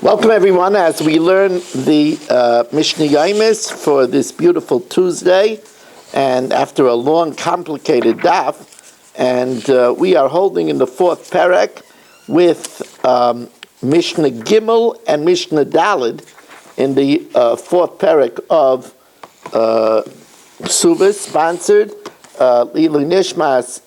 Welcome everyone as we learn the Mishna Yomis for this beautiful Tuesday, and after a long complicated daf, and we are holding in the fourth perek with Mishnah Gimel and Mishnah Dalid in the fourth perek of Kesuvos, sponsored Lili Nishmas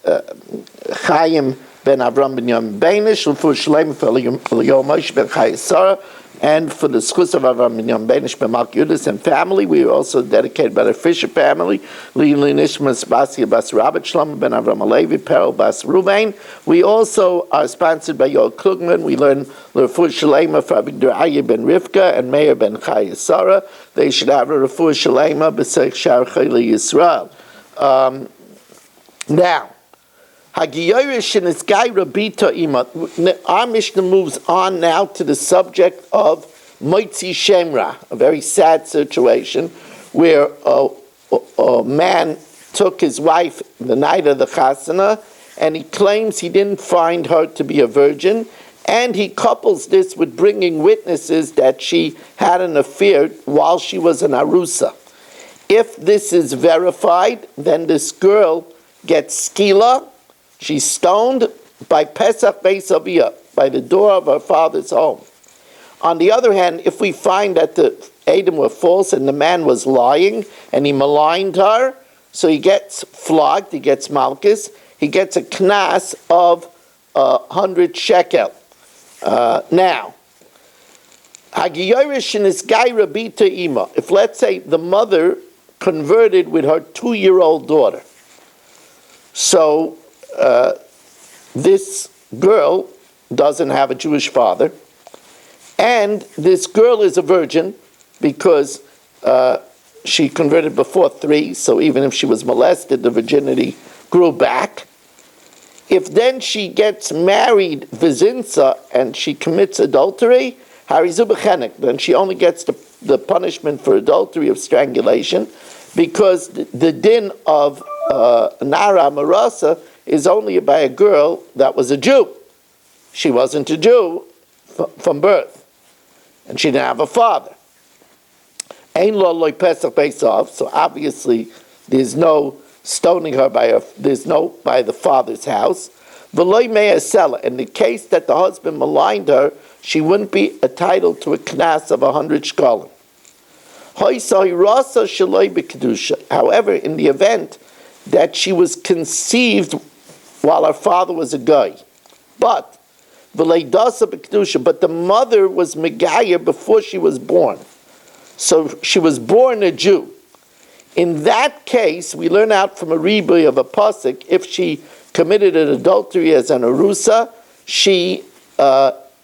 Chaim ben Avram ben Yom Beinish, L'fu Shalem for Yomis ben Chayesara, and for the Schus of Avram ben Yom Beinish ben Malk Yudis and family. We are also dedicated by the Fisher family, Lili Nishmas Basia Bas Rabbat Shlomo ben Avram Alevi, Perel Bas Ruvain. We also are sponsored by Yoel Klugman. We learn L'fu Shalem for Abiduraya ben Rivka and Meir ben Chayesara. They should have a L'fu Shalem b'Seich Shar Chayli Yisrael. Now, Hagiyorish and his guy Rabita Ima. Our Mishnah moves on now to the subject of Moitzi Shemra, a very sad situation where a man took his wife the night of the chasana, and he claims he didn't find her to be a virgin, and he couples this with bringing witnesses that she had an affair while she was an arusa. If this is verified, then this girl gets skila. She's stoned by Pesach Beis Aviyah, by the door of her father's home. On the other hand, if we find that the Edom were false and the man was lying and he maligned her, so he gets flogged, he gets malchus, he gets a knas of 100 shekel. Now, Hagiyorish and his guy Rabita Ima, if let's say the mother converted with her 2-year-old daughter, so this girl doesn't have a Jewish father, and this girl is a virgin because she converted before 3, so even if she was molested, the virginity grew back. If then she gets married, vizinsa, and she commits adultery, harizu b'chenek, then she only gets the punishment for adultery of strangulation, because the din of Nara Marasa is only by a girl that was a Jew. She wasn't a Jew from birth, and she didn't have a father. Ein lo loy Pesach Beisav, so obviously there's no stoning her by the father's house. V'loy me'asela, in the case that the husband maligned her, she wouldn't be entitled to a knas of 100 shkalim. However, in the event that she was conceived while her father was a guy, but the mother was Megayah before she was born, so she was born a Jew. In that case, we learn out from a ribuy of a pasuk, if she committed an adultery as an arusa, she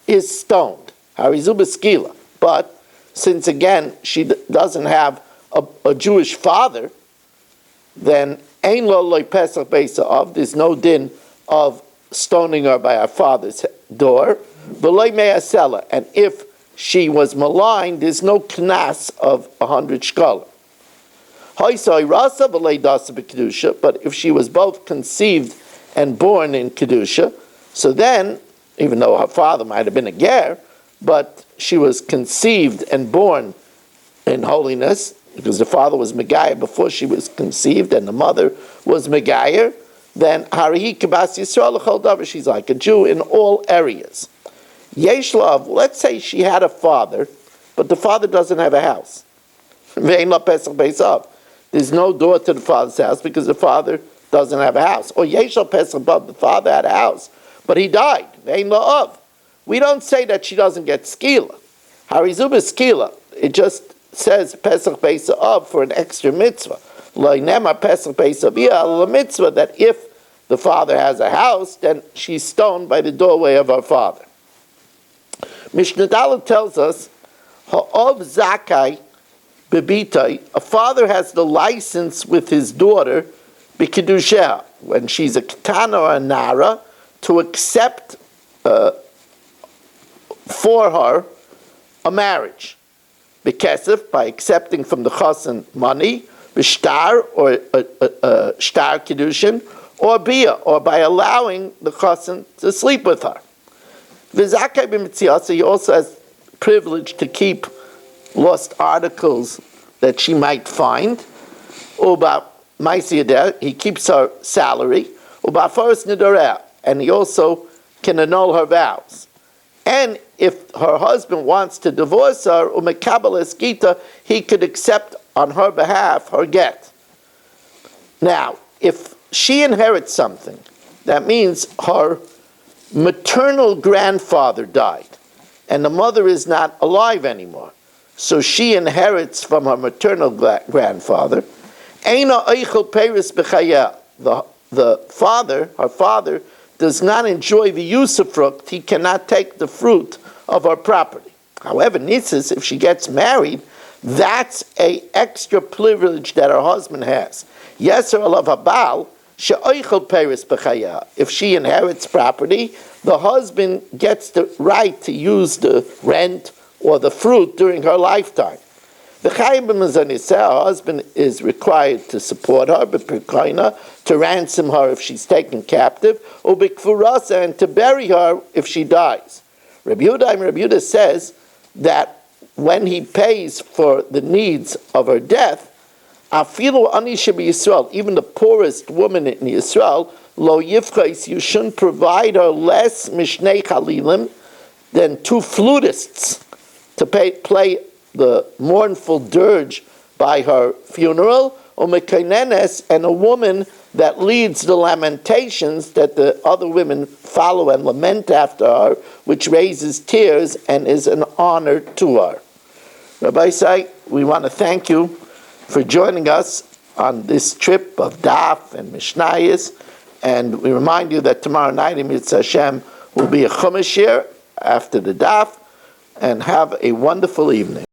is stoned. Harizu b'skila. But since again she doesn't have a Jewish father, then ein lo loy Pesach Beisav, there's no din of stoning her by her father's door. V'loy me'asela, and if she was maligned, there's no knas of 100 shkalim. Hoysoi rasa v'lei dasa b'kedusha, but if she was both conceived and born in kedusha, so then, even though her father might have been a ger, but she was conceived and born in holiness, because the father was Megayah before she was conceived, and the mother was Megayah, then Harihi Kibas Yisrael L'chol Davar, she's like a Jew in all areas. Yesh Lav, let's say she had a father, but the father doesn't have a house. Ve'en la Pesach Beisav. There's no door to the father's house because the father doesn't have a house. Or Yesh la Pesach Bav, the father had a house, but he died. Ve'en la Av. We don't say that she doesn't get skila. Harizu b'skila. It just says Pesach Beisav for an extra mitzvah. Lo'inema Pesach Beisav la mitzvah, that if the father has a house, then she's stoned by the doorway of her father. Mishnah Daled tells us, Ha'ov Zakai Bebitai, a father has the license with his daughter, B'Kedushah, when she's a Ketana or a Nara, to accept for her a marriage. B'Kesef, by accepting from the Chassan money, B'Shtar, or Shtar Kedushin, or Bia, or by allowing the Chassan to sleep with her. V'Zakai B'Mitziasa, he also has privilege to keep lost articles that she might find. Uba Maisiader, he keeps her salary. Uba Forest Nidorah, and he also can annul her vows. And if her husband wants to divorce her, Umekabalas Gita, he could accept on her behalf her get. Now, if she inherits something, that means her maternal grandfather died, and the mother is not alive anymore. So she inherits from her maternal grandfather. Eina eichel peris b'chaya. The father, her father, does not enjoy the usufruct. He cannot take the fruit of her property. However, Nitzis, if she gets married, that's a extra privilege that her husband has. Yeser alav habal she'oichel peris b'chaya. If she inherits property, the husband gets the right to use the rent or the fruit during her lifetime. The her husband is required to support her, to ransom her if she's taken captive, and to bury her if she dies. Rabbi Yehuda says that when he pays for the needs of her death, even the poorest woman in Yisrael, lo yifchais, you shouldn't provide her less mishnei chalilim than two flutists to play the mournful dirge by her funeral, and a woman that leads the lamentations that the other women follow and lament after her, which raises tears and is an honor to her. Rabbi Isai, we want to thank you for joining us on this trip of Daf and Mishnayos, and we remind you that tomorrow night in Mitzvah Hashem will be a Chumash year after the Daf, and have a wonderful evening.